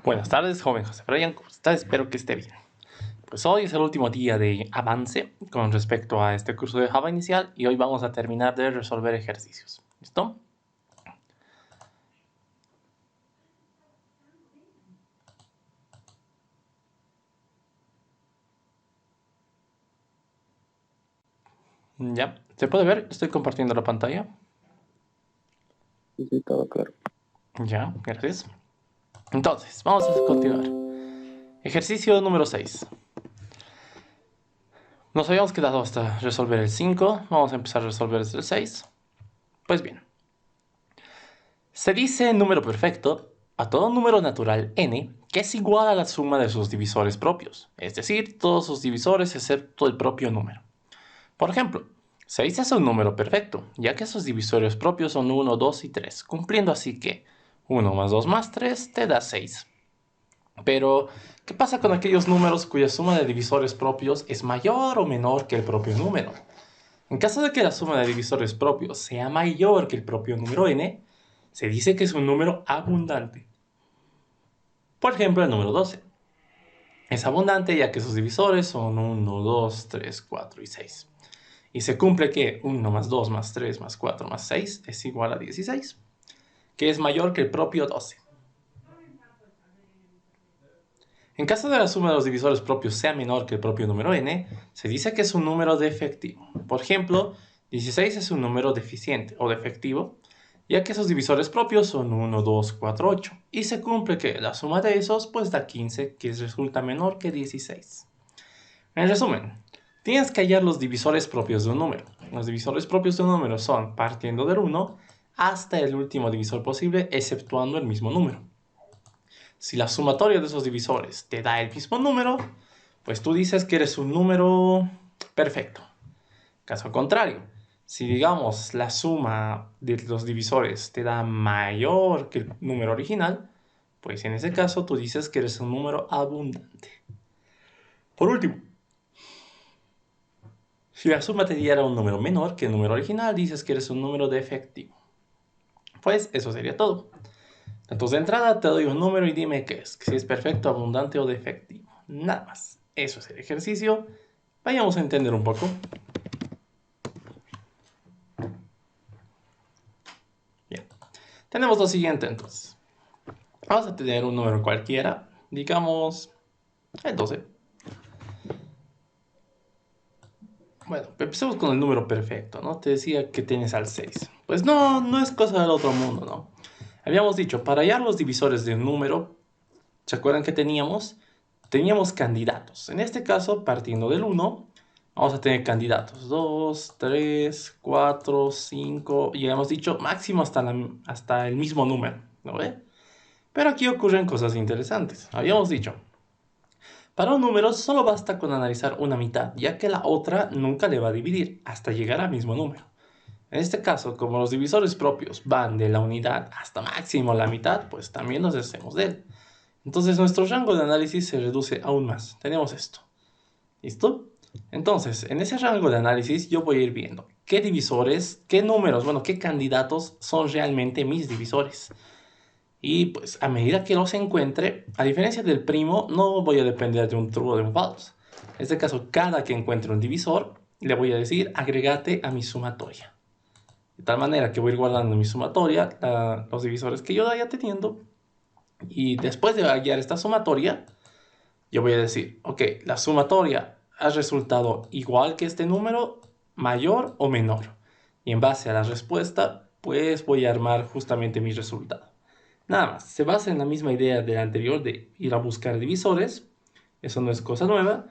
Buenas tardes, joven José Brian, ¿cómo está? Espero que esté bien. Pues hoy es el último día de avance con respecto a este curso de Java inicial y hoy vamos a terminar de resolver ejercicios. ¿Listo? Ya, ¿se puede ver? Estoy compartiendo la pantalla. Sí, sí, todo claro. Ya, gracias. Entonces, vamos a continuar. Ejercicio número 6. Nos habíamos quedado hasta resolver el 5. Vamos a empezar a resolver desde el 6. Pues bien. Se dice número perfecto a todo número natural n que es igual a la suma de sus divisores propios, es decir, todos sus divisores excepto el propio número. Por ejemplo, 6 es un número perfecto, ya que sus divisores propios son 1, 2 y 3, cumpliendo así que 1 más 2 más 3 te da 6. Pero, ¿qué pasa con aquellos números cuya suma de divisores propios es mayor o menor que el propio número? En caso de que la suma de divisores propios sea mayor que el propio número n, se dice que es un número abundante. Por ejemplo, el número 12. Es abundante ya que sus divisores son 1, 2, 3, 4 y 6. Y se cumple que 1 más 2 más 3 más 4 más 6 es igual a 16, que es mayor que el propio 12. En caso de la suma de los divisores propios sea menor que el propio número n, se dice que es un número defectivo. Por ejemplo, 16 es un número deficiente o defectivo, ya que sus divisores propios son 1, 2, 4, 8. Y se cumple que la suma de esos pues da 15, que resulta menor que 16. En resumen, tienes que hallar los divisores propios de un número. Los divisores propios de un número son partiendo del 1 hasta el último divisor posible, exceptuando el mismo número. Si la sumatoria de esos divisores te da el mismo número, pues tú dices que eres un número perfecto. Caso contrario, si digamos la suma de los divisores te da mayor que el número original, pues en ese caso tú dices que eres un número abundante. Por último, si la suma te diera un número menor que el número original, dices que eres un número defectivo. Pues eso sería todo. Entonces de entrada te doy un número y dime qué es, si es perfecto, abundante o defectivo. Nada más. Eso es el ejercicio. Vayamos a entender un poco. Bien. Tenemos lo siguiente entonces. Vamos a tener un número cualquiera, digamos el 12. Bueno, empecemos con el número perfecto, ¿no? Te decía que tienes al 6. Pues no es cosa del otro mundo, ¿no? Habíamos dicho, para hallar los divisores de un número, ¿se acuerdan que teníamos? Teníamos candidatos. En este caso, partiendo del 1, vamos a tener candidatos. 2, 3, 4, 5. Y hemos dicho máximo hasta el mismo número. ¿No ve? Pero aquí ocurren cosas interesantes. Habíamos dicho, para un número solo basta con analizar una mitad, ya que la otra nunca le va a dividir hasta llegar al mismo número. En este caso, como los divisores propios van de la unidad hasta máximo la mitad, pues también nos deshacemos de él. Entonces nuestro rango de análisis se reduce aún más. Tenemos esto. ¿Listo? Entonces, en ese rango de análisis yo voy a ir viendo qué divisores, qué números, bueno, qué candidatos son realmente mis divisores. Y pues a medida que los encuentre, a diferencia del primo, no voy a depender de un true o de un false. En este caso, cada que encuentre un divisor, le voy a decir agregate a mi sumatoria. De tal manera que voy a ir guardando en mi sumatoria los divisores que yo vaya teniendo. Y después de hallar esta sumatoria, yo voy a decir, ok, la sumatoria ha resultado igual que este número, mayor o menor. Y en base a la respuesta, pues voy a armar justamente mi resultado. Nada más, se basa en la misma idea de la anterior de ir a buscar divisores. Eso no es cosa nueva,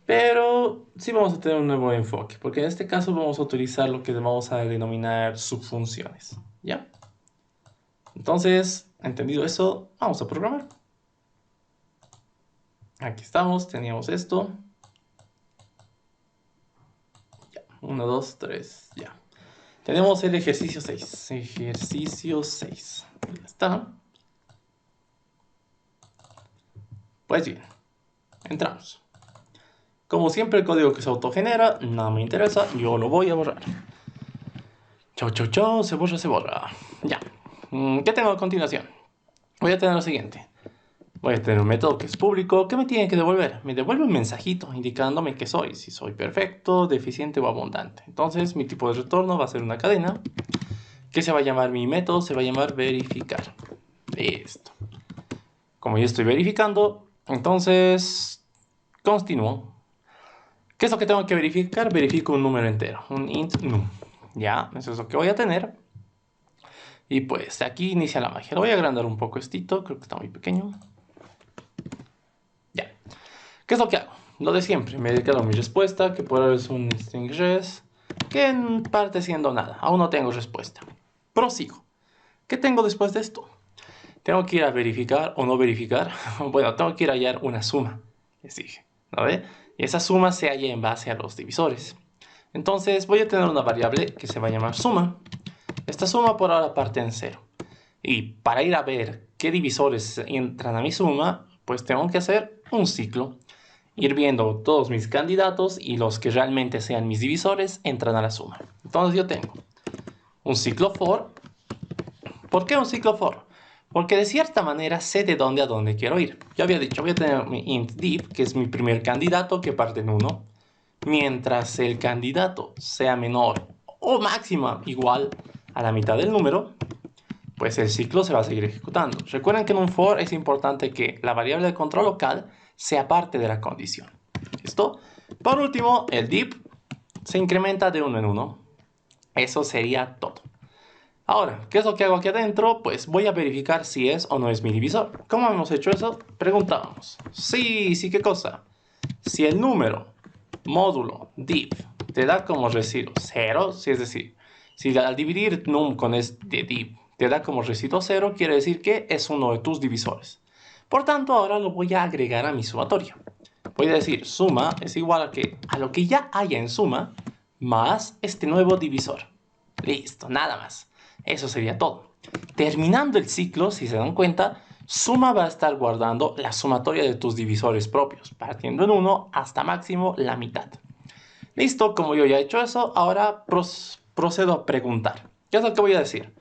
pero sí vamos a tener un nuevo enfoque, porque en este caso vamos a utilizar lo que vamos a denominar subfunciones. ¿Ya? Entonces, entendido eso, vamos a programar. Aquí estamos, teníamos esto. Ya, 1, 2, 3, ya. Tenemos el ejercicio 6. Ejercicio 6. Ya está. Pues bien, entramos. Como siempre, el código que se autogenera no me interesa, yo lo voy a borrar. Chau, chau, chau, se borra. Ya. ¿Qué tengo a continuación? Voy a tener lo siguiente. Voy a tener un método que es público. ¿Qué me tiene que devolver? Me devuelve un mensajito indicándome qué soy, si soy perfecto, deficiente o abundante. Entonces mi tipo de retorno va a ser una cadena que se va a llamar, mi método se va a llamar verificar. Listo. Como yo estoy verificando, entonces continúo. ¿Qué es lo que tengo que verificar? Verifico un número entero, un int num. Ya, eso es lo que voy a tener. Y pues aquí inicia la magia. Lo voy a agrandar un poco estito, creo que está muy pequeño. Ya. ¿Qué es lo que hago? Lo de siempre. Me he dedicado a mi respuesta, que por ahora es un string res, que en parte siendo nada. Aún no tengo respuesta. Prosigo. ¿Qué tengo después de esto? Tengo que ir a verificar o no verificar. Bueno, tengo que ir a hallar una suma, les dije, ¿no ve? Y esa suma se halla en base a los divisores. Entonces voy a tener una variable que se va a llamar suma. Esta suma por ahora parte en 0. Y para ir a ver qué divisores entran a mi suma, pues tengo que hacer un ciclo. Ir viendo todos mis candidatos y los que realmente sean mis divisores entran a la suma. Entonces yo tengo un ciclo for. ¿Por qué un ciclo for? Porque de cierta manera sé de dónde a dónde quiero ir. Yo había dicho, voy a tener mi int div, que es mi primer candidato, que parte en 1. Mientras el candidato sea menor o máximo igual a la mitad del número, pues el ciclo se va a seguir ejecutando. Recuerden que en un for es importante que la variable de control local sea parte de la condición. ¿Listo? Por último, el div se incrementa de 1 en 1. Eso sería todo. Ahora, ¿qué es lo que hago aquí adentro? Pues voy a verificar si es o no es mi divisor. ¿Cómo hemos hecho eso? Preguntábamos. Sí, sí, ¿qué cosa? Si el número módulo div te da como residuo 0, es decir, si al dividir num con este div te da como residuo 0, quiere decir que es uno de tus divisores. Por tanto, ahora lo voy a agregar a mi sumatorio. Voy a decir suma es igual a lo que ya haya en suma más este nuevo divisor. Listo, nada más. Eso sería todo. Terminando el ciclo, si se dan cuenta, suma va a estar guardando la sumatoria de tus divisores propios, partiendo en 1 hasta máximo la mitad. Listo, como yo ya he hecho eso, ahora procedo a preguntar. ¿Qué es lo que voy a decir?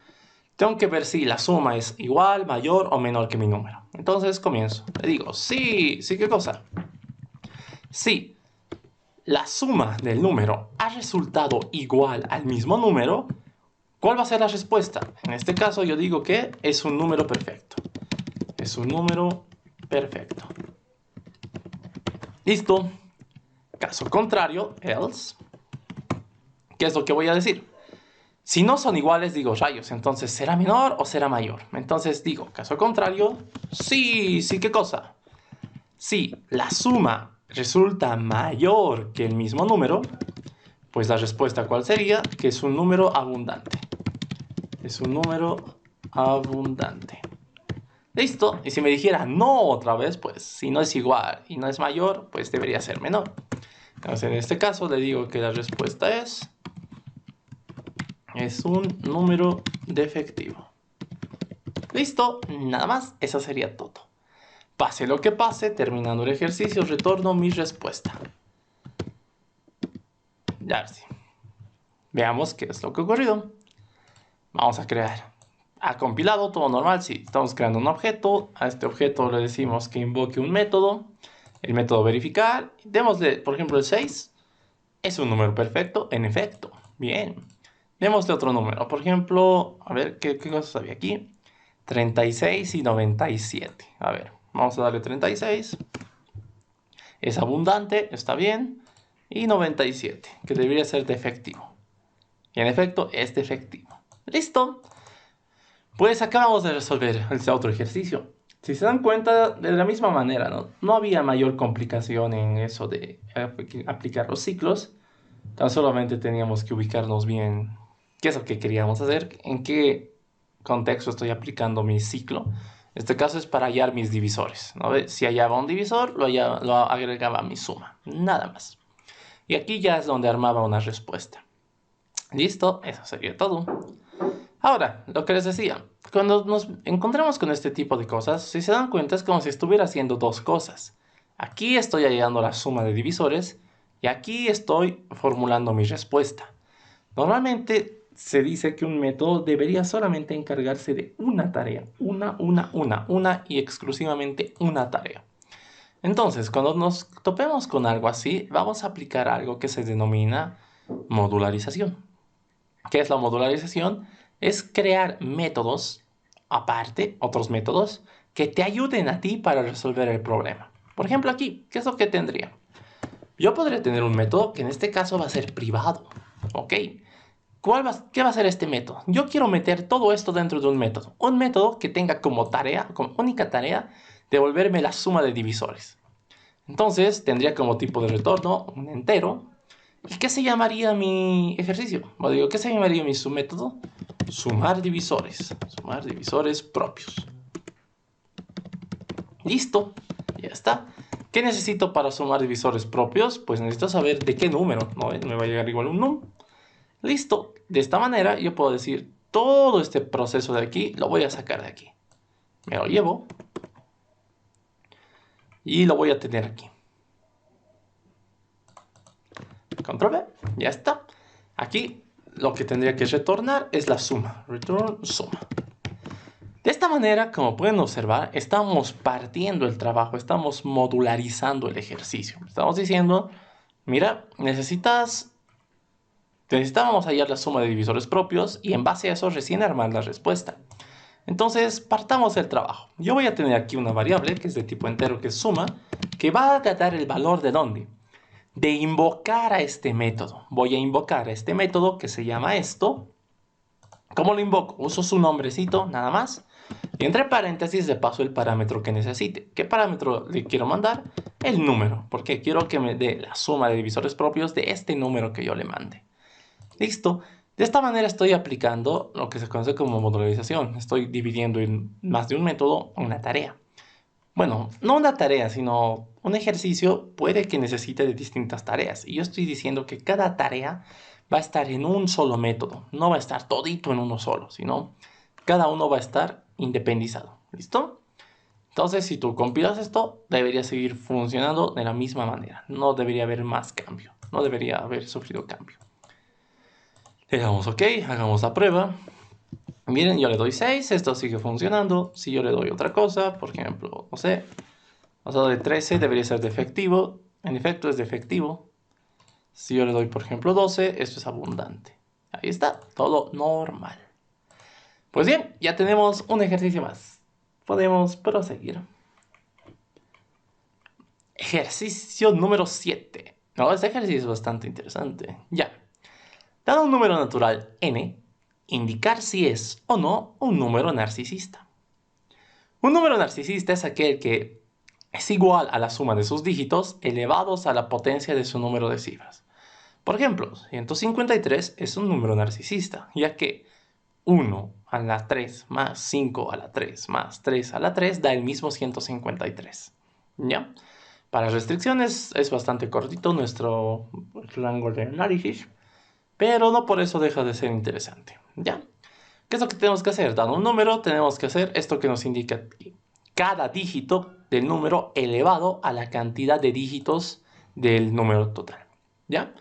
Tengo que ver si la suma es igual, mayor o menor que mi número. Entonces comienzo. Le digo, sí, sí, ¿qué cosa? Si la suma del número ha resultado igual al mismo número, ¿cuál va a ser la respuesta? En este caso yo digo que es un número perfecto. Es un número perfecto. Listo. Caso contrario, else. ¿Qué es lo que voy a decir? Si no son iguales, digo rayos, entonces ¿será menor o será mayor? Entonces digo, caso contrario, sí, sí, ¿qué cosa? Si la suma resulta mayor que el mismo número, pues la respuesta ¿cuál sería? Que es un número abundante. Es un número abundante. Listo. Y si me dijera no otra vez, pues si no es igual y no es mayor, pues debería ser menor. Entonces en este caso le digo que la respuesta es un número defectivo. Listo. Nada más. Eso sería todo. Pase lo que pase, terminando el ejercicio, retorno mi respuesta. Ya sí. Veamos qué es lo que ha ocurrido. Vamos a crear. Ha compilado, todo normal, sí. Estamos creando un objeto. A este objeto le decimos que invoque un método. El método verificar. Démosle, por ejemplo, el 6. Es un número perfecto, en efecto. Bien. Démosle otro número. Por ejemplo, a ver, ¿qué cosas había aquí? 36 y 97. A ver, vamos a darle 36. Es abundante, está bien. Y 97, que debería ser defectivo. Y en efecto, es defectivo. Listo. Pues acabamos de resolver este otro ejercicio. Si se dan cuenta, de la misma manera, no había mayor complicación en eso de aplicar los ciclos. Tan solamente teníamos que ubicarnos bien qué es lo que queríamos hacer, en qué contexto estoy aplicando mi ciclo. En este caso es para hallar mis divisores, ¿no? Si hallaba un divisor, lo agregaba a mi suma, nada más. Y aquí ya es donde armaba una respuesta. Listo, eso sería todo. Ahora, lo que les decía, cuando nos encontramos con este tipo de cosas, si se dan cuenta es como si estuviera haciendo dos cosas. Aquí estoy hallando la suma de divisores y aquí estoy formulando mi respuesta. Normalmente, se dice que un método debería solamente encargarse de una tarea, una y exclusivamente una tarea. Entonces, cuando nos topemos con algo así, vamos a aplicar algo que se denomina modularización. ¿Qué es la modularización? Es crear métodos, aparte, otros métodos, que te ayuden a ti para resolver el problema. Por ejemplo, aquí, ¿qué es lo que tendría? Yo podría tener un método que en este caso va a ser privado, ¿ok? ¿Qué va a ser este método? Yo quiero meter todo esto dentro de un método que tenga como tarea, como única tarea, devolverme la suma de divisores. Entonces tendría como tipo de retorno un entero. ¿Y qué se llamaría mi ejercicio? O digo, ¿qué se llamaría mi submétodo? Sumar divisores propios. Listo, ya está. ¿Qué necesito para sumar divisores propios? Pues necesito saber de qué número, ¿no? Me va a llegar igual un num. Listo, de esta manera yo puedo decir, todo este proceso de aquí lo voy a sacar de aquí. Me lo llevo y lo voy a tener aquí. Control V, ya está. Aquí lo que tendría que retornar es la suma. Return suma. De esta manera, como pueden observar, estamos partiendo el trabajo, estamos modularizando el ejercicio. Estamos diciendo, mira, necesitábamos hallar la suma de divisores propios y en base a eso recién armar la respuesta. Entonces, partamos del trabajo. Yo voy a tener aquí una variable que es de tipo entero, que es suma, que va a dar el valor de ¿dónde? De invocar a este método. Voy a invocar a este método que se llama esto. ¿Cómo lo invoco? Uso su nombrecito, nada más. Y entre paréntesis le paso el parámetro que necesite. ¿Qué parámetro le quiero mandar? El número, porque quiero que me dé la suma de divisores propios de este número que yo le mande. Listo. De esta manera estoy aplicando lo que se conoce como modularización. Estoy dividiendo en más de un método una tarea. Bueno, no una tarea, sino un ejercicio puede que necesite de distintas tareas. Y yo estoy diciendo que cada tarea va a estar en un solo método. No va a estar todito en uno solo, sino cada uno va a estar independizado. ¿Listo? Entonces, si tú compilas esto, debería seguir funcionando de la misma manera. No debería haber más cambio. No debería haber sufrido cambio. Le damos OK, hagamos la prueba. Miren, yo le doy 6, esto sigue funcionando. Si yo le doy otra cosa, por ejemplo, no sé, pasado de 13 debería ser defectivo. En efecto, es defectivo. Si yo le doy, por ejemplo, 12, esto es abundante. Ahí está, todo normal. Pues bien, ya tenemos un ejercicio más. Podemos proseguir. Ejercicio número 7. No, este ejercicio es bastante interesante. Ya. Dado un número natural n, indicar si es o no un número narcisista. Un número narcisista es aquel que es igual a la suma de sus dígitos elevados a la potencia de su número de cifras. Por ejemplo, 153 es un número narcisista, ya que 1 a la 3 más 5 a la 3 más 3 a la 3 da el mismo 153. ¿Ya? Para restricciones es bastante cortito nuestro rango de análisis, pero no por eso deja de ser interesante. ¿Ya? ¿Qué es lo que tenemos que hacer? Dado un número, tenemos que hacer esto que nos indica cada dígito del número elevado a la cantidad de dígitos del número total. ¿Ya?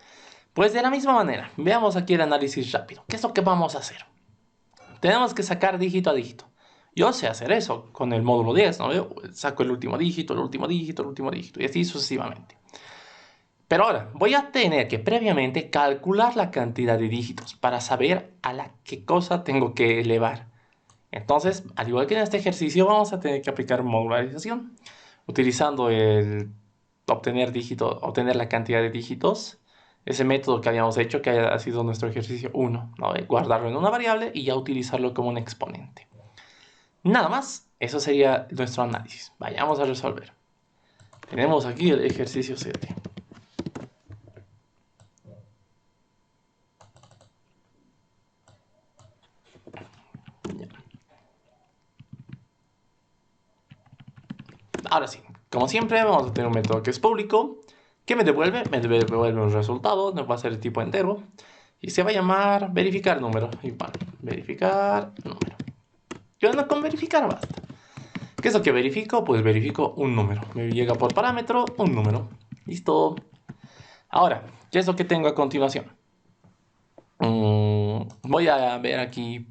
Pues de la misma manera, veamos aquí el análisis rápido. ¿Qué es lo que vamos a hacer? Tenemos que sacar dígito a dígito. Yo sé hacer eso con el módulo 10, ¿no? Yo saco el último dígito, el último dígito, el último dígito, y así sucesivamente. Pero ahora, voy a tener que previamente calcular la cantidad de dígitos para saber a la qué cosa tengo que elevar. Entonces, al igual que en este ejercicio, vamos a tener que aplicar modularización, utilizando el obtener la cantidad de dígitos, ese método que habíamos hecho, que ha sido nuestro ejercicio 1, ¿no? Guardarlo en una variable y ya utilizarlo como un exponente. Nada más, eso sería nuestro análisis. Vayamos a resolver. Tenemos aquí el ejercicio 7. Ahora sí, como siempre, vamos a tener un método que es público. ¿Qué me devuelve? Me devuelve un resultado, nos va a ser de tipo entero. Y se va a llamar verificar número. Y bueno, verificar número. Yo no con verificar basta. ¿Qué es lo que verifico? Pues verifico un número. Me llega por parámetro un número. Listo. Ahora, ¿qué es lo que tengo a continuación? voy a ver aquí,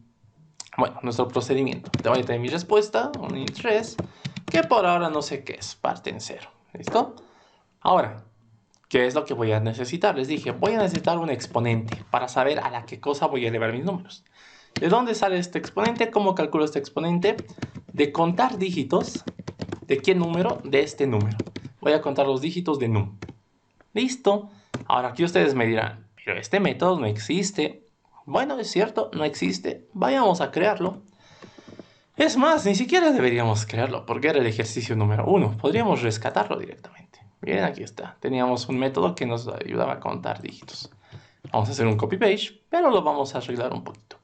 bueno, nuestro procedimiento. Te voy a tener mi respuesta, un int res, que por ahora no sé qué es, parte en 0. ¿Listo? Ahora, ¿qué es lo que voy a necesitar? Les dije, voy a necesitar un exponente para saber a la qué cosa voy a elevar mis números. ¿De dónde sale este exponente? ¿Cómo calculo este exponente? De contar dígitos. ¿De qué número? De este número. Voy a contar los dígitos de num. Listo. Ahora aquí ustedes me dirán, pero este método no existe. Bueno, es cierto, no existe. Vayamos a crearlo. Es más, ni siquiera deberíamos crearlo, porque era el ejercicio número 1. Podríamos rescatarlo directamente. Miren, aquí está. Teníamos un método que nos ayudaba a contar dígitos. Vamos a hacer un copy-paste, pero lo vamos a arreglar un poquito.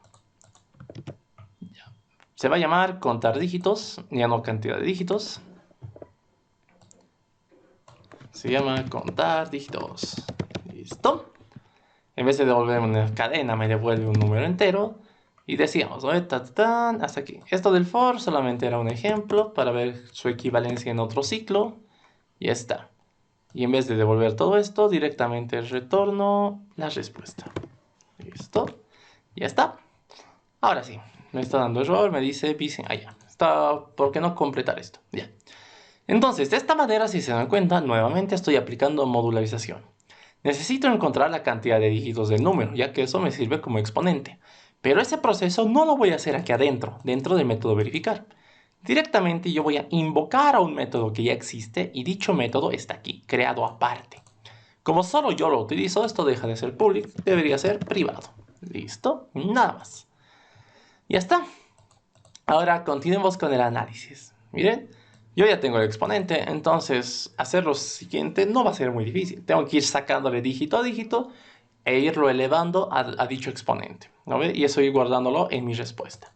Se va a llamar contar dígitos, ya no cantidad de dígitos. Se llama contar dígitos. ¿Listo? En vez de devolverme una cadena, me devuelve un número entero. Y decíamos, ¿no? Hasta aquí. Esto del for solamente era un ejemplo para ver su equivalencia en otro ciclo. Y ya está. Y en vez de devolver todo esto, directamente retorno la respuesta. ¿Listo? Ya está. Ahora sí. Me está dando error, me dice, ya. Está, ¿por qué no completar esto? Ya. Entonces, de esta manera, si se dan cuenta, nuevamente estoy aplicando modularización. Necesito encontrar la cantidad de dígitos del número, ya que eso me sirve como exponente. Pero ese proceso no lo voy a hacer aquí adentro, dentro del método verificar. Directamente yo voy a invocar a un método que ya existe y dicho método está aquí, creado aparte. Como solo yo lo utilizo, esto deja de ser public, debería ser privado. ¿Listo? Nada más. Ya está. Ahora continuemos con el análisis. Miren, yo ya tengo el exponente, entonces hacer lo siguiente no va a ser muy difícil. Tengo que ir sacándole dígito a dígito e irlo elevando a dicho exponente, ¿no ve? Y eso ir guardándolo en mi respuesta.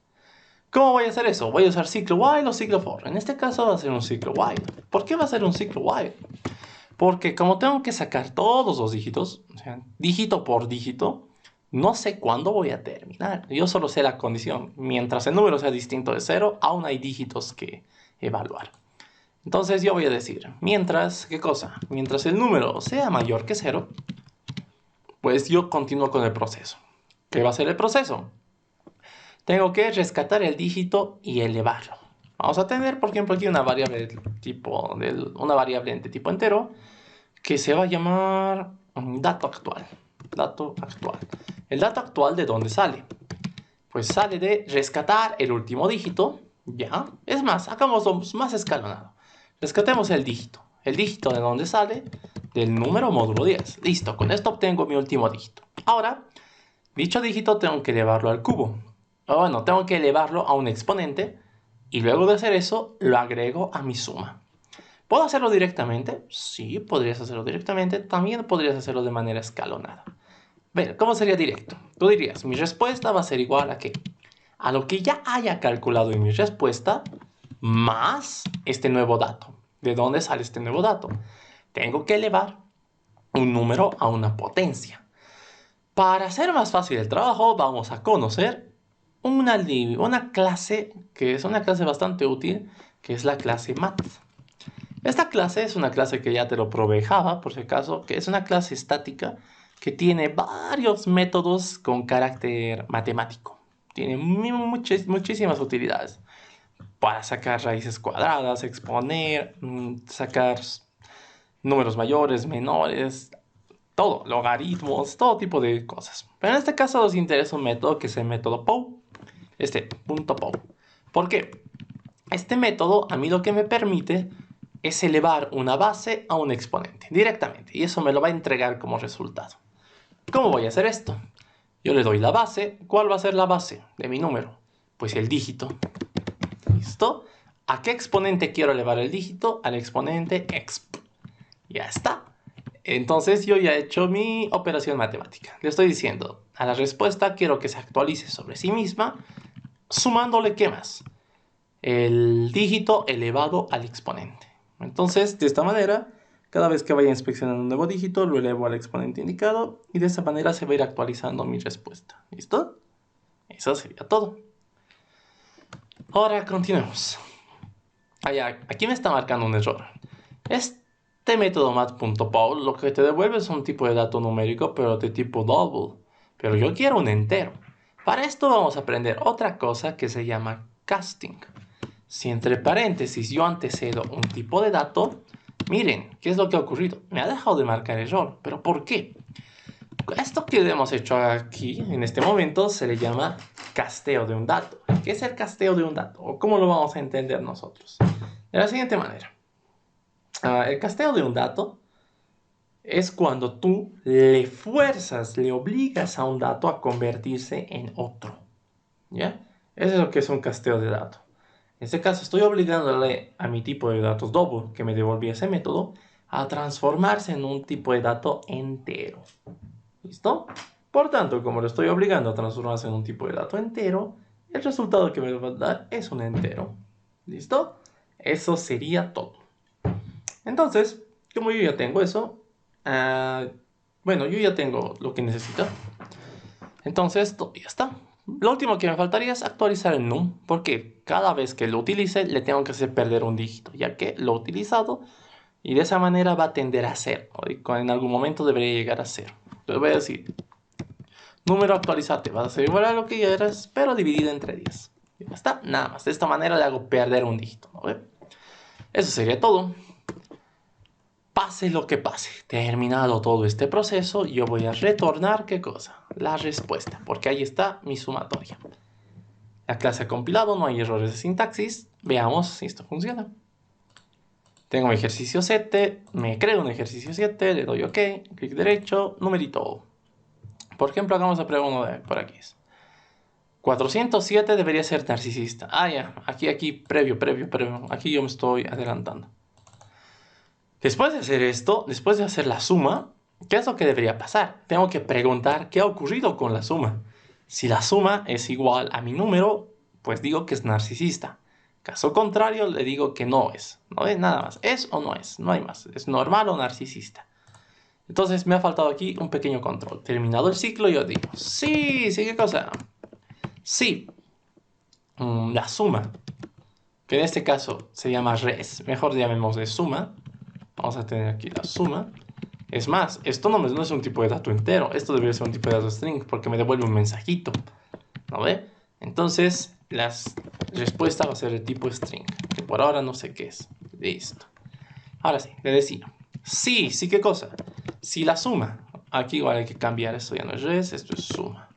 ¿Cómo voy a hacer eso? Voy a usar ciclo while o ciclo for. En este caso va a ser un ciclo while. ¿Por qué va a ser un ciclo while? Porque como tengo que sacar todos los dígitos, o sea, dígito por dígito, no sé cuándo voy a terminar. Yo solo sé la condición. Mientras el número sea distinto de 0, aún hay dígitos que evaluar. Entonces yo voy a decir, mientras, ¿qué cosa? Mientras el número sea mayor que 0, pues yo continúo con el proceso. ¿Qué va a ser el proceso? Tengo que rescatar el dígito y elevarlo. Vamos a tener, por ejemplo, aquí una variable de tipo entero que se va a llamar dato actual. Dato actual. ¿El dato actual de dónde sale? Pues sale de rescatar el último dígito, ¿ya? Es más, hagámoslo más escalonado. Rescatemos el dígito. ¿El dígito de dónde sale? Del número módulo 10. Listo, con esto obtengo mi último dígito. Ahora, dicho dígito tengo que elevarlo al cubo. O bueno, tengo que elevarlo a un exponente y luego de hacer eso lo agrego a mi suma. ¿Puedo hacerlo directamente? Sí, podrías hacerlo directamente. También podrías hacerlo de manera escalonada. Ver, ¿cómo sería directo? Tú dirías, mi respuesta va a ser igual a ¿qué? A lo que ya haya calculado en mi respuesta más este nuevo dato. ¿De dónde sale este nuevo dato? Tengo que elevar un número a una potencia. Para hacer más fácil el trabajo, vamos a conocer una clase que es una clase bastante útil, que es la clase math. Esta clase es una clase que ya te lo probé Java, por si acaso, que es una clase estática que tiene varios métodos con carácter matemático. Tiene muchísimas utilidades para sacar raíces cuadradas, exponer, sacar números mayores, menores, todo, logaritmos, todo tipo de cosas. Pero en este caso nos interesa un método que es el método POW, punto POW. ¿Por qué? Este método a mí lo que me permite es elevar una base a un exponente directamente y eso me lo va a entregar como resultado. ¿Cómo voy a hacer esto? Yo le doy la base. ¿Cuál va a ser la base de mi número? Pues el dígito. ¿Listo? ¿A qué exponente quiero elevar el dígito? Al exponente exp. Ya está. Entonces yo ya he hecho mi operación matemática. Le estoy diciendo a la respuesta quiero que se actualice sobre sí misma, sumándole ¿qué más? El dígito elevado al exponente. Entonces, de esta manera, cada vez que vaya inspeccionando un nuevo dígito, lo elevo al exponente indicado y de esa manera se va a ir actualizando mi respuesta. ¿Listo? Eso sería todo. Ahora continuemos. Aquí me está marcando un error. Este método math.pow lo que te devuelve es un tipo de dato numérico, pero de tipo double. Pero yo quiero un entero. Para esto vamos a aprender otra cosa que se llama casting. Si entre paréntesis yo antecedo un tipo de dato, miren, ¿qué es lo que ha ocurrido? Me ha dejado de marcar error, ¿pero por qué? Esto que hemos hecho aquí, en este momento, se le llama casteo de un dato. ¿Qué es el casteo de un dato? ¿O cómo lo vamos a entender nosotros? De la siguiente manera. El casteo de un dato es cuando tú le fuerzas, le obligas a un dato a convertirse en otro. ¿Ya? Eso es lo que es un casteo de dato. En este caso estoy obligándole a mi tipo de datos double, que me devolvía ese método, a transformarse en un tipo de dato entero. ¿Listo? Por tanto, como lo estoy obligando a transformarse en un tipo de dato entero, el resultado que me va a dar es un entero. ¿Listo? Eso sería todo. Entonces, como yo ya tengo eso, bueno, yo ya tengo lo que necesito. Entonces, todo ya está. Lo último que me faltaría es actualizar el num, porque cada vez que lo utilice le tengo que hacer perder un dígito, ya que lo he utilizado y de esa manera va a tender a 0. En algún momento debería llegar a 0. Entonces voy a decir, número actualizate, vas a ser igual a lo que ya eras, pero dividido entre 10. Ya está, nada más. De esta manera le hago perder un dígito, ¿no ve? Eso sería todo. Pase lo que pase, terminado todo este proceso, yo voy a retornar, ¿qué cosa? La respuesta, porque ahí está mi sumatoria. La clase ha compilado, no hay errores de sintaxis. Veamos si esto funciona. Tengo mi ejercicio 7, me creo un ejercicio 7, le doy OK, clic derecho, numerito. Por ejemplo, hagamos la pregunta por aquí. 407 debería ser narcisista. Ya, aquí, previo. Aquí yo me estoy adelantando. Después de hacer esto, después de hacer la suma, ¿qué es lo que debería pasar? Tengo que preguntar qué ha ocurrido con la suma. Si la suma es igual a mi número, pues digo que es narcisista. Caso contrario, le digo que no es. No es nada más. ¿Es o no es? No hay más. ¿Es normal o narcisista? Entonces me ha faltado aquí un pequeño control. Terminado el ciclo, yo digo, sí, ¿qué cosa? Sí, la suma, que en este caso se llama res, mejor llamémosle suma. Vamos a tener aquí la suma. Es más, esto no es un tipo de dato entero, esto debería ser un tipo de dato string porque me devuelve un mensajito. ¿No ve? Entonces, la respuesta va a ser de tipo string, que por ahora no sé qué es. Listo. Ahora sí, le decía. Sí, ¿qué cosa? Si la suma, aquí igual hay que cambiar, esto ya no es res, esto es suma.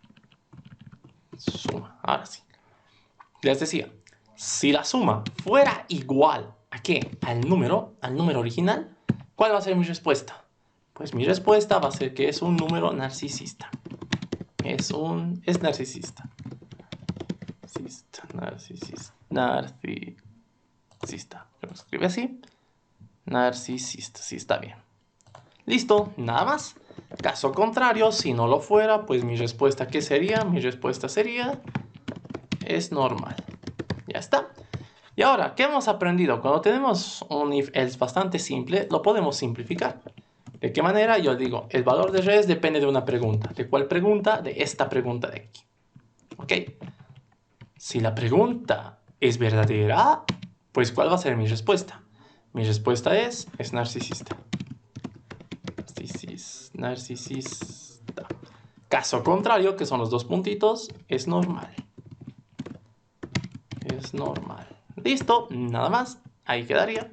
Suma, ahora sí. Les decía, si la suma fuera igual a qué? Al número original, ¿cuál va a ser mi respuesta? Pues mi respuesta va a ser que es un número narcisista. Es narcisista. Narcisista. Lo escribe así. Narcisista, sí está bien. Listo, nada más. Caso contrario, si no lo fuera, pues mi respuesta, ¿qué sería? Mi respuesta sería, es normal. Ya está. Y ahora, ¿qué hemos aprendido? Cuando tenemos un if-else bastante simple, lo podemos simplificar. ¿De qué manera? Yo digo, el valor de res depende de una pregunta. ¿De cuál pregunta? De esta pregunta de aquí. ¿Ok? Si la pregunta es verdadera, pues ¿cuál va a ser mi respuesta? Mi respuesta es narcisista. Narcisista. Caso contrario, que son los dos puntitos, es normal. Es normal. Listo, nada más. Ahí quedaría.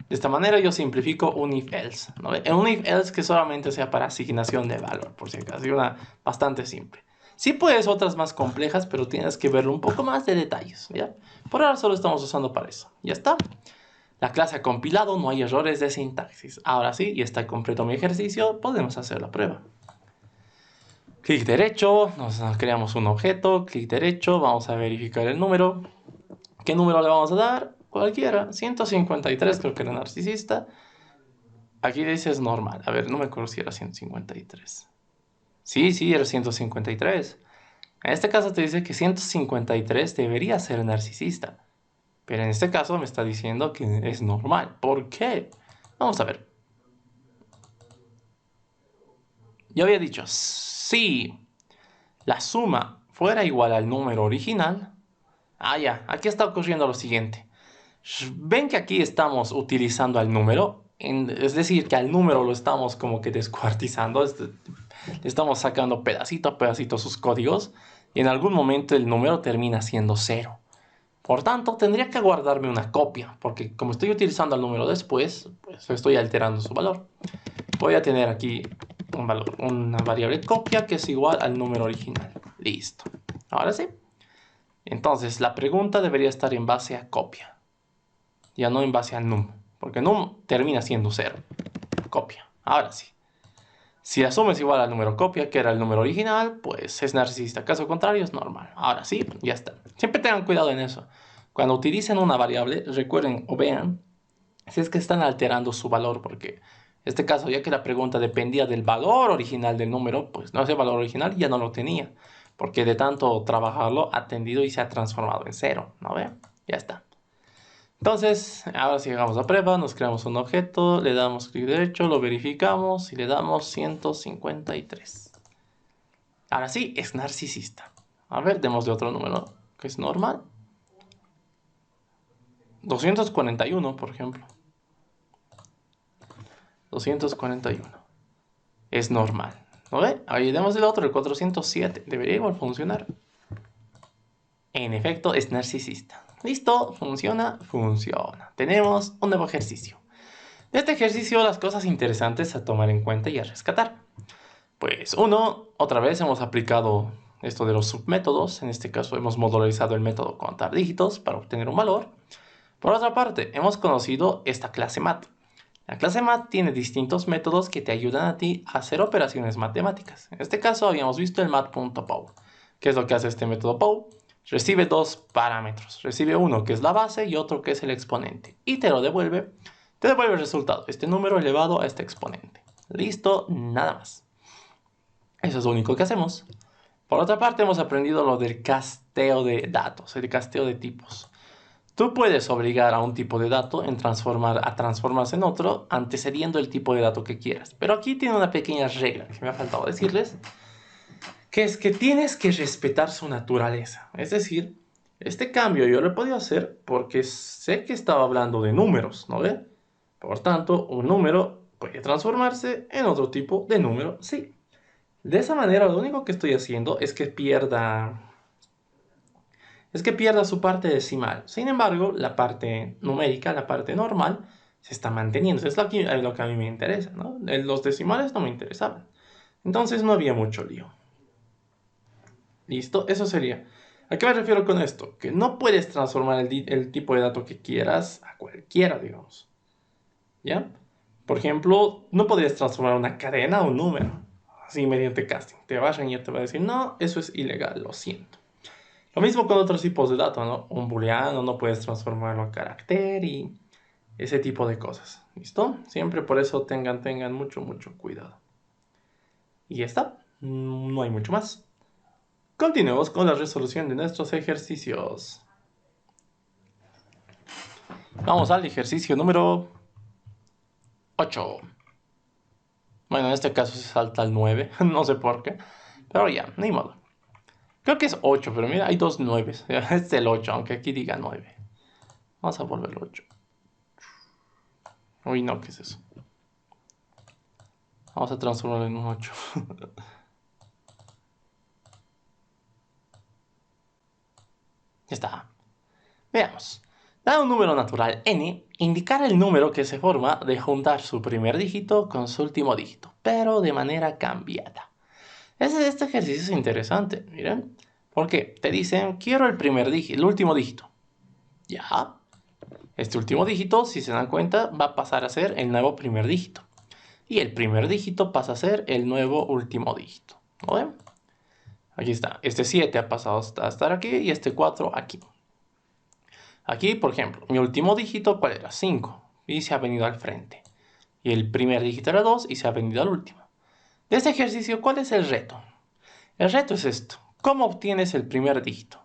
De esta manera yo simplifico un if-else. ¿No? Un if-else que solamente sea para asignación de valor, por si acaso. Una bastante simple. Sí puedes otras más complejas, pero tienes que verlo un poco más de detalles. ¿Ya? Por ahora solo estamos usando para eso. Ya está. La clase ha compilado, no hay errores de sintaxis. Ahora sí, ya está completo mi ejercicio, podemos hacer la prueba. Clic derecho, nos creamos un objeto, clic derecho, vamos a verificar el número. ¿Qué número le vamos a dar? Cualquiera, 153 creo que era narcisista. Aquí dice es normal, a ver, no me acuerdo si era 153. Sí, era 153. En este caso te dice que 153 debería ser narcisista. Pero en este caso me está diciendo que es normal. ¿Por qué? Vamos a ver. Yo había dicho, si la suma fuera igual al número original. Ya, aquí está ocurriendo lo siguiente. Ven que aquí estamos utilizando al número. Es decir, que al número lo estamos como que descuartizando. Le estamos sacando pedacito a pedacito sus códigos. y en algún momento el número termina siendo 0. Por tanto, tendría que guardarme una copia, porque como estoy utilizando el número después, pues estoy alterando su valor. Voy a tener aquí un valor, una variable copia que es igual al número original. Listo. Ahora sí. Entonces, la pregunta debería estar en base a copia, ya no en base a num, porque num termina siendo 0. Copia. Ahora sí. Si la suma es igual al número copia, que era el número original, pues es narcisista. Caso contrario, es normal. Ahora sí, ya está. Siempre tengan cuidado en eso. Cuando utilicen una variable, recuerden o vean si es que están alterando su valor, porque en este caso, ya que la pregunta dependía del valor original del número, pues no, ese valor original ya no lo tenía, porque de tanto trabajarlo ha tendido y se ha transformado en 0, ¿no ven? Ya está. Entonces, ahora si llegamos a prueba, nos creamos un objeto, le damos clic derecho, lo verificamos y le damos 153. Ahora sí, es narcisista. A ver, démosle otro número, que es normal. 241, por ejemplo. 241. Es normal. ¿No ve? Ahí demos el otro, el 407. Debería igual funcionar. En efecto, es narcisista. Listo, funciona, funciona. Tenemos un nuevo ejercicio. De este ejercicio, las cosas interesantes a tomar en cuenta y a rescatar. Pues uno, otra vez hemos aplicado esto de los submétodos. En este caso hemos modularizado el método contar dígitos para obtener un valor. Por otra parte, hemos conocido esta clase mat. La clase mat tiene distintos métodos que te ayudan a ti a hacer operaciones matemáticas. En este caso habíamos visto el mat.pow. ¿Qué es lo que hace este método pow? Recibe dos parámetros. Recibe uno que es la base y otro que es el exponente. Y te devuelve el resultado, este número elevado a este exponente. Listo, nada más. Eso es lo único que hacemos. Por otra parte, hemos aprendido lo del casteo de datos, el casteo de tipos. Tú puedes obligar a un tipo de dato a transformarse en otro, antecediendo el tipo de dato que quieras. Pero aquí tiene una pequeña regla que me ha faltado decirles, que es que tienes que respetar su naturaleza. Es decir, este cambio yo lo he podido hacer porque sé que estaba hablando de números, ¿no ve? Por tanto, un número puede transformarse en otro tipo de número, sí. De esa manera, lo único que estoy haciendo es que pierda su parte decimal. Sin embargo, la parte numérica, la parte normal, se está manteniendo. Es lo que a mí me interesa, ¿no? Los decimales no me interesaban. Entonces no había mucho lío. ¿Listo? Eso sería. ¿A qué me refiero con esto? Que no puedes transformar el tipo de dato que quieras a cualquiera, digamos. ¿Ya? Por ejemplo, no podrías transformar una cadena a un número. Así mediante casting. Te va a reñir, te va a decir, no, eso es ilegal, lo siento. Lo mismo con otros tipos de datos, ¿no? Un booleano no puedes transformarlo a carácter y ese tipo de cosas. ¿Listo? Siempre por eso tengan mucho, mucho cuidado. Y ya está. No hay mucho más. Continuemos con la resolución de nuestros ejercicios. Vamos al ejercicio número 8. Bueno, en este caso se salta al 9. No sé por qué. Pero ya, ni modo. Creo que es 8, pero mira, hay dos 9. Es el 8, aunque aquí diga 9. Vamos a volverlo 8. Uy, no, ¿qué es eso? Vamos a transformarlo en un 8. Ya está. Veamos. Dado un número natural n, indicar el número que se forma de juntar su primer dígito con su último dígito, pero de manera cambiada. Este ejercicio es interesante, miren. Porque te dicen, quiero el último dígito. Ya. Este último dígito, si se dan cuenta, va a pasar a ser el nuevo primer dígito. Y el primer dígito pasa a ser el nuevo último dígito. ¿Lo ven? Aquí está. Este 7 ha pasado a estar aquí y este 4 aquí. Aquí, por ejemplo, mi último dígito, ¿cuál era? 5. Y se ha venido al frente. Y el primer dígito era 2 y se ha venido al último. De este ejercicio, ¿cuál es el reto? El reto es esto. ¿Cómo obtienes el primer dígito?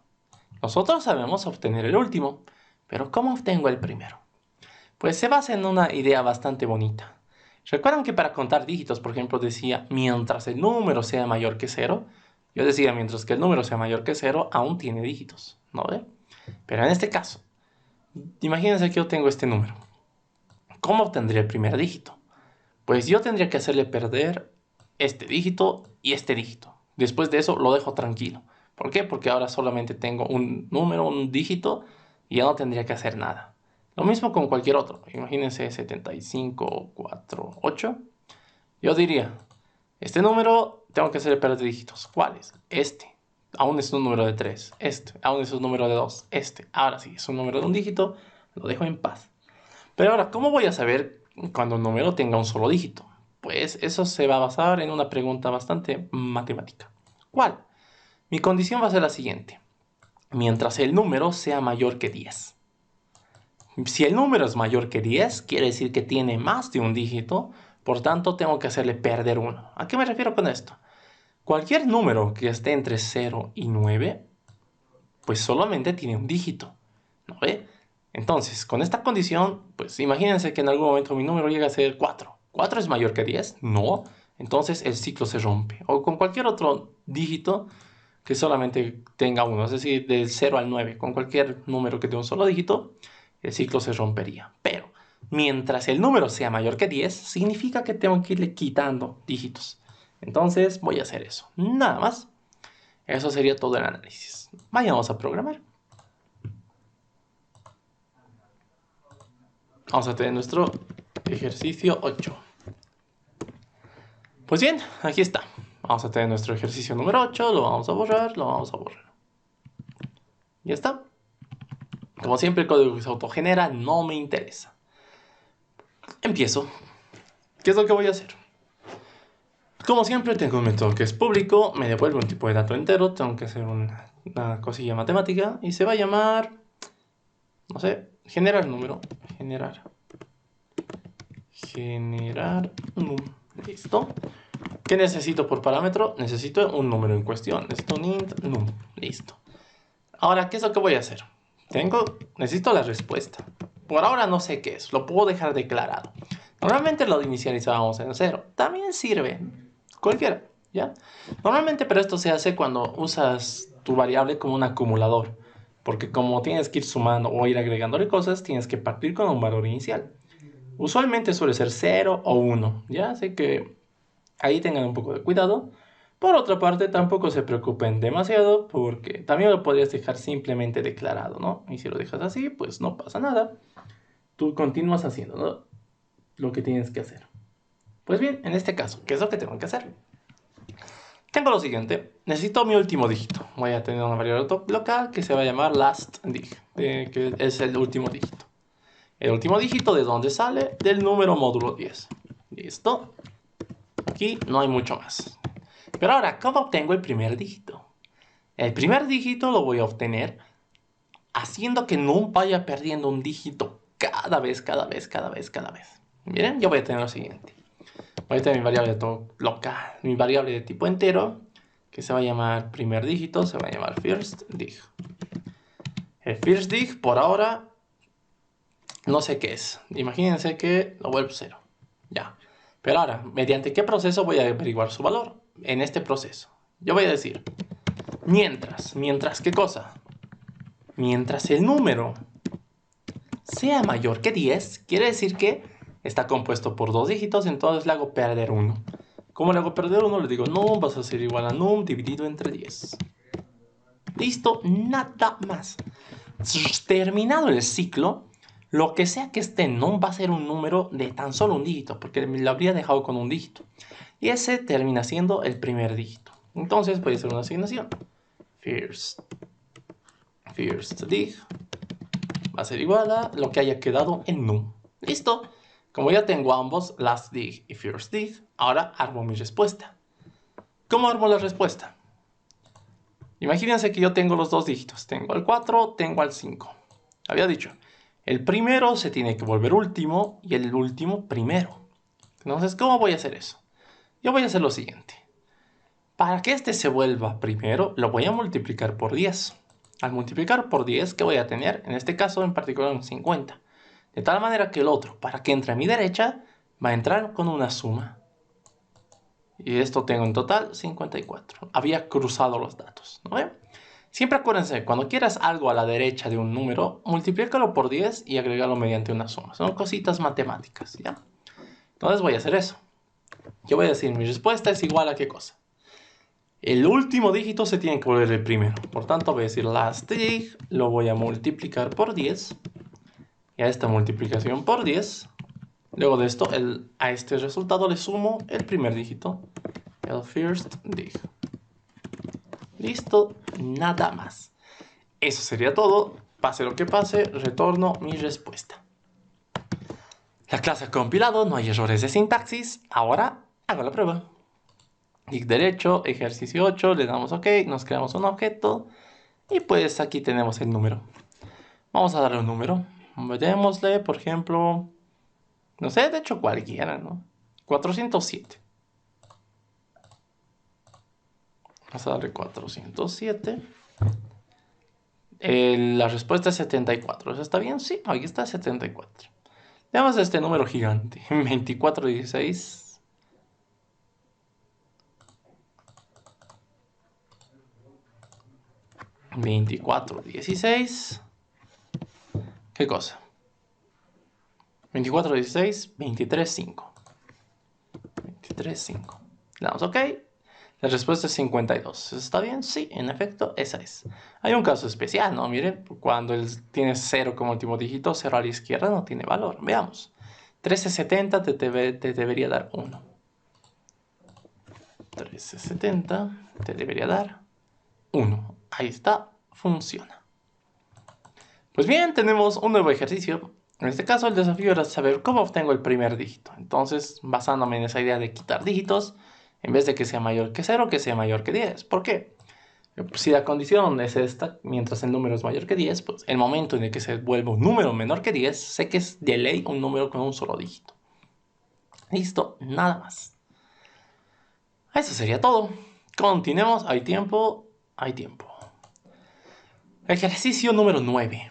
Nosotros sabemos obtener el último, pero ¿cómo obtengo el primero? Pues se basa en una idea bastante bonita. ¿Recuerdan que para contar dígitos, por ejemplo, decía mientras el número sea mayor que 0? Yo decía mientras que el número sea mayor que 0, aún tiene dígitos, ¿no ve? Pero en este caso, imagínense que yo tengo este número. ¿Cómo obtendría el primer dígito? Pues yo tendría que hacerle perder este dígito y este dígito. Después de eso lo dejo tranquilo. ¿Por qué? Porque ahora solamente tengo un número, un dígito, y ya no tendría que hacer nada. Lo mismo con cualquier otro. Imagínense 7548. Yo diría, este número tengo que hacerle perder dígitos. ¿Cuál es? Este. Aún es un número de 3. Este. Aún es un número de 2. Este. Ahora sí, es un número de un dígito. Lo dejo en paz. Pero ahora, ¿cómo voy a saber cuando un número tenga un solo dígito? Pues eso se va a basar en una pregunta bastante matemática. ¿Cuál? Mi condición va a ser la siguiente. Mientras el número sea mayor que 10. Si el número es mayor que 10, quiere decir que tiene más de un dígito, por tanto tengo que hacerle perder uno. ¿A qué me refiero con esto? Cualquier número que esté entre 0 y 9, pues solamente tiene un dígito, ¿no ve? Entonces, con esta condición, pues imagínense que en algún momento mi número llega a ser 4. ¿4 es mayor que 10? No. Entonces el ciclo se rompe. O con cualquier otro dígito que solamente tenga uno, es decir, del 0 al 9, con cualquier número que tenga un solo dígito, el ciclo se rompería. Pero mientras el número sea mayor que 10, significa que tengo que irle quitando dígitos. Entonces voy a hacer eso. Nada más. Eso sería todo el análisis. Vayamos a programar. Vamos a tener nuestro ejercicio 8. Pues bien, aquí está. Vamos a tener nuestro ejercicio número 8. Lo vamos a borrar, lo vamos a borrar. Ya está. Como siempre, el código que se autogenera no me interesa. Empiezo. ¿Qué es lo que voy a hacer? Como siempre, tengo un método que es público, me devuelve un tipo de dato entero, tengo que hacer una cosilla matemática y se va a llamar, no sé, generar número. Generar num. Listo. ¿Qué necesito por parámetro? Necesito un número en cuestión. Necesito un int num. Listo. Ahora, ¿qué es lo que voy a hacer? Necesito la respuesta. Por ahora no sé qué es, lo puedo dejar declarado. Normalmente lo inicializábamos en 0. También sirve, cualquiera, ¿ya? Normalmente, pero esto se hace cuando usas tu variable como un acumulador. Porque como tienes que ir sumando o ir agregándole cosas, tienes que partir con un valor inicial. Usualmente suele ser 0 o 1, ¿ya? Así que ahí tengan un poco de cuidado. Por otra parte, tampoco se preocupen demasiado porque también lo podrías dejar simplemente declarado, ¿no? Y si lo dejas así, pues no pasa nada. Tú continúas haciendo, ¿no? Lo que tienes que hacer. Pues bien, en este caso, ¿qué es lo que tengo que hacer? Tengo lo siguiente. Necesito mi último dígito. Voy a tener una variable local que se va a llamar lastDig, que es el último dígito. El último dígito, ¿de dónde sale? Del número módulo 10. Listo. Aquí no hay mucho más. Pero ahora, ¿cómo obtengo el primer dígito? El primer dígito lo voy a obtener haciendo que num vaya perdiendo un dígito cada vez. Miren, yo voy a tener lo siguiente. Voy a tener mi variable local, mi variable de tipo entero, que se va a llamar primer dígito, se va a llamar firstDig. El firstDig, por ahora, no sé qué es. Imagínense que lo vuelvo 0. Ya. Pero ahora, ¿mediante qué proceso voy a averiguar su valor? En este proceso. Yo voy a decir, mientras, ¿qué cosa? Mientras el número sea mayor que 10, quiere decir que está compuesto por dos dígitos, entonces le hago perder 1. ¿Cómo le hago perder 1? Le digo, num vas a ser igual a num dividido entre 10. Listo, nada más. Terminado el ciclo, lo que sea que esté en num va a ser un número de tan solo un dígito, porque me lo habría dejado con un dígito. Y ese termina siendo el primer dígito. Entonces voy a hacer una asignación. FirstDig va a ser igual a lo que haya quedado en num. Listo. Como ya tengo ambos, lastDig y firstDig, ahora armo mi respuesta. ¿Cómo armo la respuesta? Imagínense que yo tengo los dos dígitos. Tengo el 4, tengo el 5. Había dicho, el primero se tiene que volver último y el último primero. Entonces, ¿cómo voy a hacer eso? Yo voy a hacer lo siguiente. Para que este se vuelva primero, lo voy a multiplicar por 10. Al multiplicar por 10, ¿qué voy a tener? En este caso, en particular, un 50. De tal manera que el otro, para que entre a mi derecha, va a entrar con una suma. Y esto tengo en total 54. Había cruzado los datos, ¿no ven? Siempre acuérdense, cuando quieras algo a la derecha de un número, multiplícalo por 10 y agrégalo mediante una suma. Son cositas matemáticas, ¿ya? Entonces voy a hacer eso. Yo voy a decir, mi respuesta es igual a ¿qué cosa? El último dígito se tiene que volver el primero. Por tanto, voy a decir last dig, lo voy a multiplicar por 10. Y a esta multiplicación por 10, luego de esto, a este resultado le sumo el primer dígito. El first dig. Listo, nada más. Eso sería todo. Pase lo que pase, retorno mi respuesta. La clase ha compilado, no hay errores de sintaxis. Ahora hago la prueba. Clic derecho, ejercicio 8, le damos OK, nos creamos un objeto. Y pues aquí tenemos el número. Vamos a darle un número. Démosle, por ejemplo, no sé, de hecho cualquiera, ¿no? 407. Vamos a darle 407. La respuesta es 74. ¿Eso está bien? Sí, aquí está 74. Veamos este número gigante. 2416. 2416. ¿Qué cosa? 2416, 235. 235. Le damos OK. La respuesta es 52. ¿Está bien? Sí, en efecto, esa es. Hay un caso especial, ¿no? Mire, cuando tiene 0 como último dígito, 0 a la izquierda no tiene valor. Veamos. 1370 te debería dar 1. 1370 te debería dar 1. Ahí está, funciona. Pues bien, tenemos un nuevo ejercicio. En este caso, el desafío era saber cómo obtengo el primer dígito. Entonces, basándome en esa idea de quitar dígitos, en vez de que sea mayor que 0, que sea mayor que 10. ¿Por qué? Si la condición es esta, mientras el número es mayor que 10, pues el momento en el que se vuelve un número menor que 10, sé que es de ley un número con un solo dígito. Listo, nada más. Eso sería todo. Continuemos, hay tiempo, hay tiempo. Ejercicio número 9.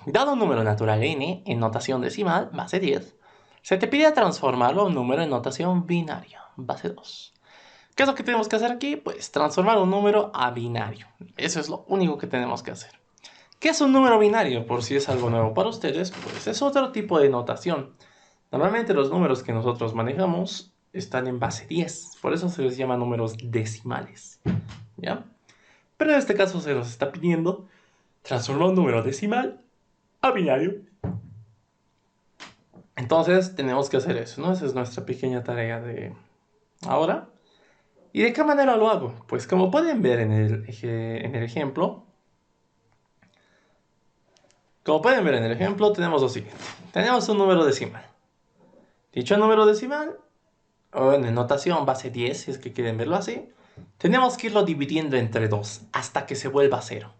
Dado un número natural n en notación decimal, base 10, se te pide transformarlo a un número en notación binaria, base 2. ¿Qué es lo que tenemos que hacer aquí? Pues transformar un número a binario. Eso es lo único que tenemos que hacer. ¿Qué es un número binario? Por si es algo nuevo para ustedes, pues es otro tipo de notación. Normalmente los números que nosotros manejamos están en base 10, por eso se les llama números decimales, ¿ya? Pero en este caso se nos está pidiendo transformar un número decimal a binario. Entonces tenemos que hacer eso, ¿no? Esa es nuestra pequeña tarea de ahora. ¿Y de qué manera lo hago? Pues como pueden ver en el ejemplo, tenemos lo siguiente. Tenemos un número decimal. Dicho número decimal, o en notación base 10, si es que quieren verlo así, tenemos que irlo dividiendo entre 2 hasta que se vuelva 0.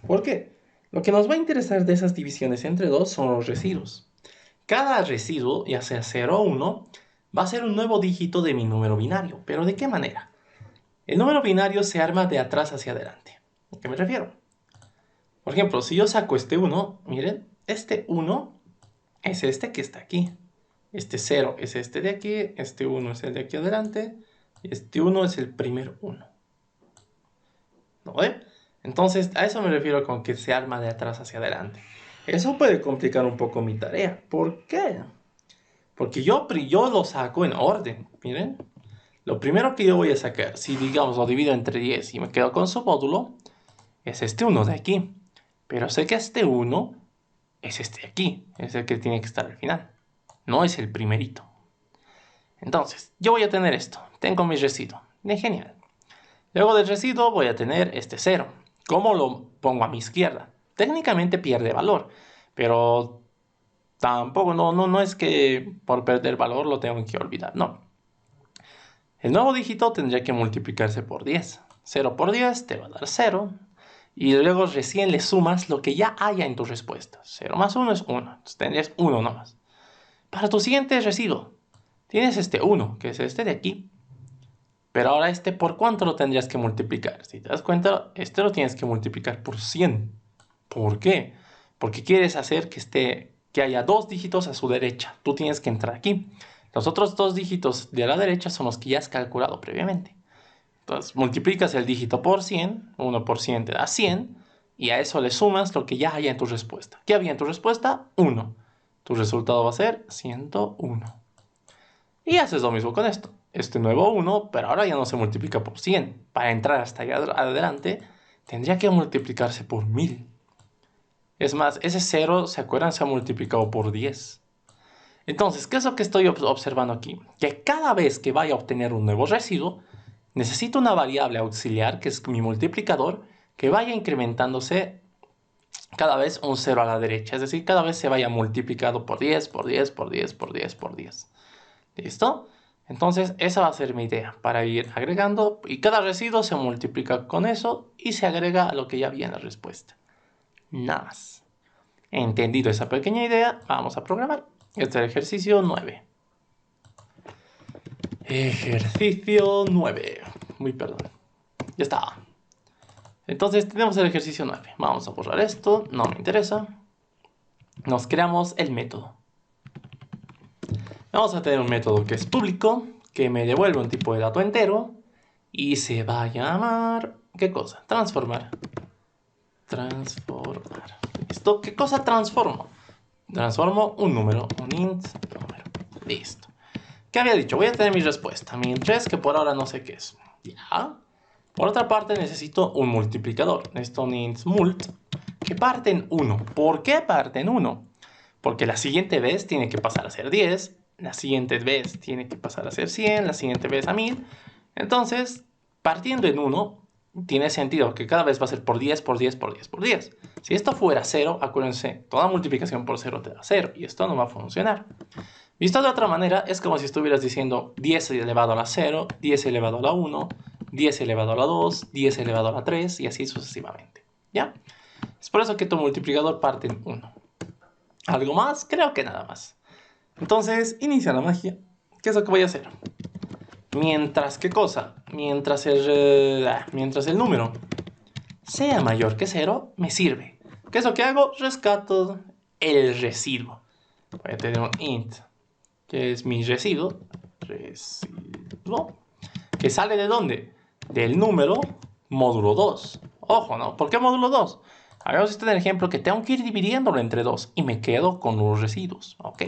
¿Por qué? Lo que nos va a interesar de esas divisiones entre 2 son los residuos. Cada residuo, ya sea 0 o 1, va a ser un nuevo dígito de mi número binario. ¿Pero de qué manera? El número binario se arma de atrás hacia adelante. ¿A qué me refiero? Por ejemplo, si yo saco este 1, miren, este 1 es este que está aquí. Este 0 es este de aquí, este 1 es el de aquí adelante, y este 1 es el primer 1. ¿No ve? Entonces, a eso me refiero con que se arma de atrás hacia adelante. Eso puede complicar un poco mi tarea. ¿Por qué? Porque yo lo saco en orden, miren. Lo primero que yo voy a sacar, si digamos lo divido entre 10 y me quedo con su módulo, es este 1 de aquí. Pero sé que este 1 es este de aquí, es el que tiene que estar al final. No es el primerito. Entonces, yo voy a tener esto. Tengo mi residuo. Genial. Luego del residuo voy a tener este 0. ¿Cómo lo pongo a mi izquierda? Técnicamente pierde valor, pero tampoco, no es que por perder valor lo tengo que olvidar, no. El nuevo dígito tendría que multiplicarse por 10. 0 por 10 te va a dar 0. Y luego recién le sumas lo que ya haya en tu respuesta. 0 más 1 es 1. Entonces tendrías 1 nomás. Para tu siguiente residuo, tienes este 1, que es este de aquí. Pero ahora este, ¿por cuánto lo tendrías que multiplicar? Si te das cuenta, este lo tienes que multiplicar por 100. ¿Por qué? Porque quieres hacer que haya 2 dígitos a su derecha. Tú tienes que entrar aquí. Los otros 2 dígitos de la derecha son los que ya has calculado previamente. Entonces, multiplicas el dígito por 100, 1 por 100 te da 100, y a eso le sumas lo que ya haya en tu respuesta. ¿Qué había en tu respuesta? 1. Tu resultado va a ser 101. Y haces lo mismo con esto. este nuevo 1, pero ahora ya no se multiplica por 100. Para entrar hasta allá adelante, tendría que multiplicarse por 1000. Es más, ese 0, ¿se acuerdan? Se ha multiplicado por 10. Entonces, ¿qué es lo que estoy observando aquí? Que cada vez que vaya a obtener un nuevo residuo, necesito una variable auxiliar, que es mi multiplicador, que vaya incrementándose cada vez un 0 a la derecha. Es decir, cada vez se vaya multiplicado por 10, por 10, por 10, por 10, por 10. ¿Listo? Entonces, esa va a ser mi idea, para ir agregando, y cada residuo se multiplica con eso y se agrega a lo que ya había en la respuesta. Nada más. Entendido esa pequeña idea, vamos a programar. Este es el ejercicio 9. Ejercicio 9. Muy perdón. Ya está. Entonces tenemos el ejercicio 9. Vamos a borrar esto, no me interesa. Nos creamos el método. Vamos a tener un método que es público, que me devuelve un tipo de dato entero y se va a llamar... ¿Qué cosa? Transformar. Transformar. ¿Listo? ¿Qué cosa transformo? Transformo un número, un int número. Listo. ¿Qué había dicho? Voy a tener mi respuesta, mi int3, que por ahora no sé qué es. Ya. Por otra parte, necesito un multiplicador. Necesito un int mult que parte en 1. ¿Por qué parte en 1? Porque la siguiente vez tiene que pasar a ser 10, la siguiente vez tiene que pasar a ser 100, la siguiente vez a 1000. Entonces, partiendo en 1, tiene sentido que cada vez va a ser por 10, por 10, por 10, por 10. Si esto fuera 0, acuérdense, toda multiplicación por 0 te da 0, y esto no va a funcionar. Visto de otra manera, es como si estuvieras diciendo 10 elevado a la 0, 10 elevado a la 1, 10 elevado a la 2, 10 elevado a la 3, y así sucesivamente. ¿Ya? Es por eso que tu multiplicador parte en 1. ¿Algo más? Creo que nada más. Entonces, inicia la magia. ¿Qué es lo que voy a hacer? Mientras, ¿qué cosa? Mientras el número sea mayor que 0, me sirve. ¿Qué es lo que hago? Rescato el residuo. Voy a tener un int, que es mi residuo. Residuo. ¿Que sale de dónde? Del número módulo 2. Ojo, ¿no? ¿Por qué módulo 2? Hagamos este ejemplo que tengo que ir dividiéndolo entre 2 y me quedo con los residuos. Ok.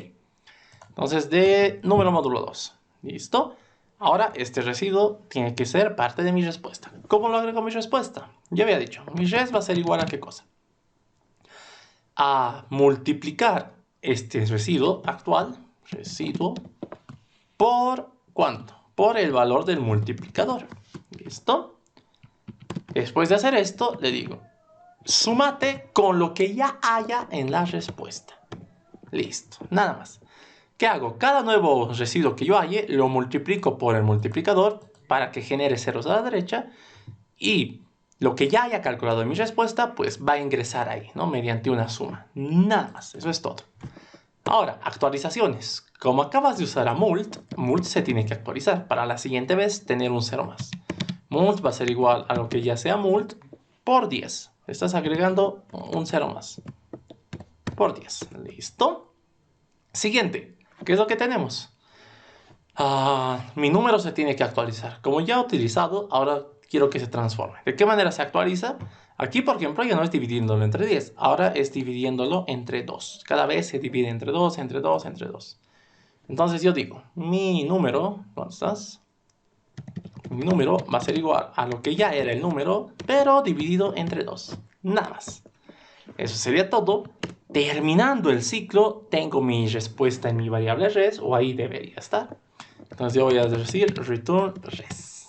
Entonces, de número módulo 2. ¿Listo? Ahora, este residuo tiene que ser parte de mi respuesta. ¿Cómo lo agrego a mi respuesta? Ya había dicho, mi res va a ser igual a ¿qué cosa? A multiplicar este residuo actual, residuo, por ¿cuánto? Por el valor del multiplicador. ¿Listo? Después de hacer esto, le digo, súmate con lo que ya haya en la respuesta. Listo, nada más. ¿Qué hago? Cada nuevo residuo que yo halle lo multiplico por el multiplicador para que genere ceros a la derecha y lo que ya haya calculado en mi respuesta pues va a ingresar ahí, ¿no? Mediante una suma. Nada más, eso es todo. Ahora, actualizaciones. Como acabas de usar a mult, mult se tiene que actualizar para la siguiente vez tener un 0 más. Mult va a ser igual a lo que ya sea mult por 10. Estás agregando un 0 más. Por 10. ¿Listo? Siguiente. ¿Qué es lo que tenemos? Mi número se tiene que actualizar. Como ya he utilizado, ahora quiero que se transforme. ¿De qué manera se actualiza? Aquí, por ejemplo, ya no es dividiéndolo entre 10. Ahora es dividiéndolo entre 2. Cada vez se divide entre 2, entre 2, entre 2. Entonces yo digo, mi número, ¿dónde estás? Mi número va a ser igual a lo que ya era el número, pero dividido entre 2. Nada más. Eso sería todo. Terminando el ciclo, tengo mi respuesta en mi variable res, o ahí debería estar. Entonces yo voy a decir return res.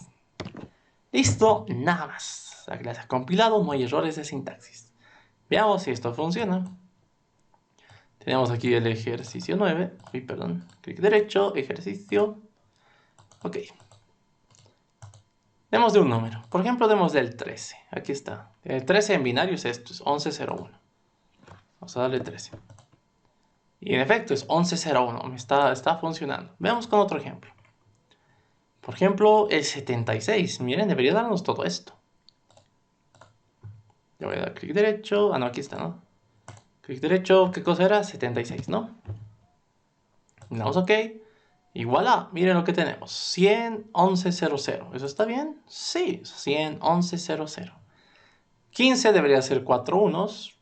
Listo, nada más. La clase ha compilado, no hay errores de sintaxis. Veamos si esto funciona. Tenemos aquí el ejercicio 9. Uy, perdón. Clic derecho, ejercicio. Ok. Demos de un número. Por ejemplo, demos del 13. Aquí está. El 13 en binario es esto, es 1101. Vamos a darle 13. Y en efecto es 1101. Está funcionando. Veamos con otro ejemplo. Por ejemplo, el 76. Miren, debería darnos todo esto. Le voy a dar clic derecho. No, aquí está, ¿no? Clic derecho, ¿qué cosa era? 76, ¿no? Le damos OK. Y voilà, miren lo que tenemos. 100, 1100. ¿Eso está bien? Sí, 100, 1100. 15 debería ser 4 unos.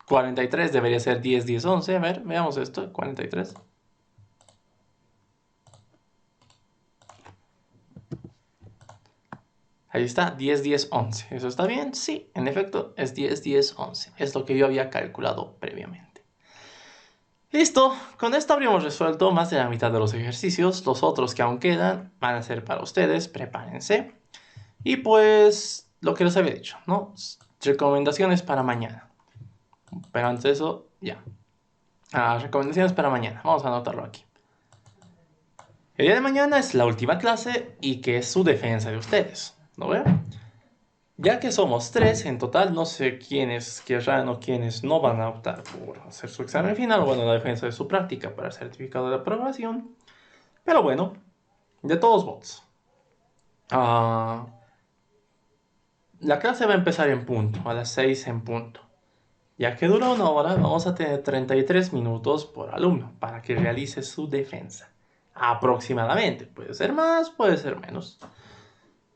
43 debería ser 10, 10, 11. A ver, veamos esto. 43. Ahí está, 10, 10, 11. ¿Eso está bien? Sí, en efecto, es 10, 10, 11. Es lo que yo había calculado previamente. Listo, con esto habríamos resuelto más de la mitad de los ejercicios. Los otros que aún quedan van a ser para ustedes, prepárense. Y pues, lo que les había dicho, ¿no? Recomendaciones para mañana. Pero antes de eso, ya. Recomendaciones para mañana. Vamos a anotarlo aquí. El día de mañana es la última clase y que es su defensa de ustedes, ¿no ve? Ya que somos 3 en total, no sé quiénes querrán o quiénes no van a optar por hacer su examen final o bueno, la defensa de su práctica para el certificado de aprobación. Pero bueno, de todos modos. La clase va a empezar en punto, a las 6 en punto. Ya que dura una hora, vamos a tener 33 minutos por alumno para que realice su defensa. Aproximadamente. Puede ser más, puede ser menos.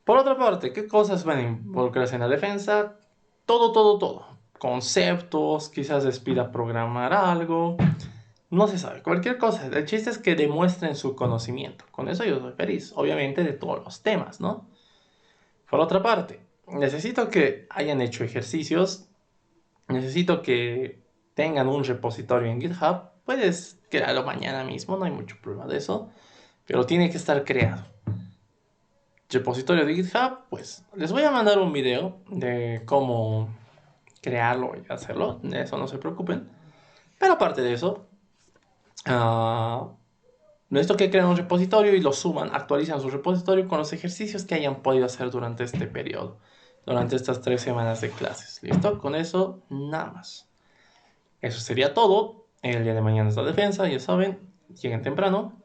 Por otra parte, ¿qué cosas van a involucrarse en la defensa? Todo, todo, todo. Conceptos, quizás les pida programar algo. No se sabe, cualquier cosa. El chiste es que demuestren su conocimiento. Con eso yo soy feliz. Obviamente de todos los temas, ¿no? Por otra parte, necesito que hayan hecho ejercicios. Necesito que tengan un repositorio en GitHub. Puedes crearlo mañana mismo, no hay mucho problema de eso. Pero tiene que estar creado. Repositorio de GitHub, pues les voy a mandar un video de cómo crearlo y hacerlo. De eso no se preocupen. Pero aparte de eso, necesito que creen un repositorio y lo suban, actualizan su repositorio con los ejercicios que hayan podido hacer durante este periodo. Durante estas 3 semanas de clases. ¿Listo? Con eso, nada más. Eso sería todo. El día de mañana es la defensa, ya saben. Lleguen temprano.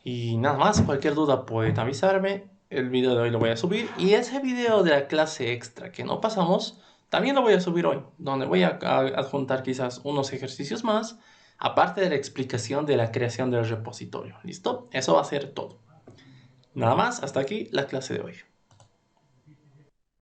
Y nada más, cualquier duda pueden avisarme. El video de hoy lo voy a subir. Y ese video de la clase extra que no pasamos, también lo voy a subir hoy. Donde voy a adjuntar quizás unos ejercicios más. Aparte de la explicación de la creación del repositorio. ¿Listo? Eso va a ser todo. Nada más, hasta aquí la clase de hoy.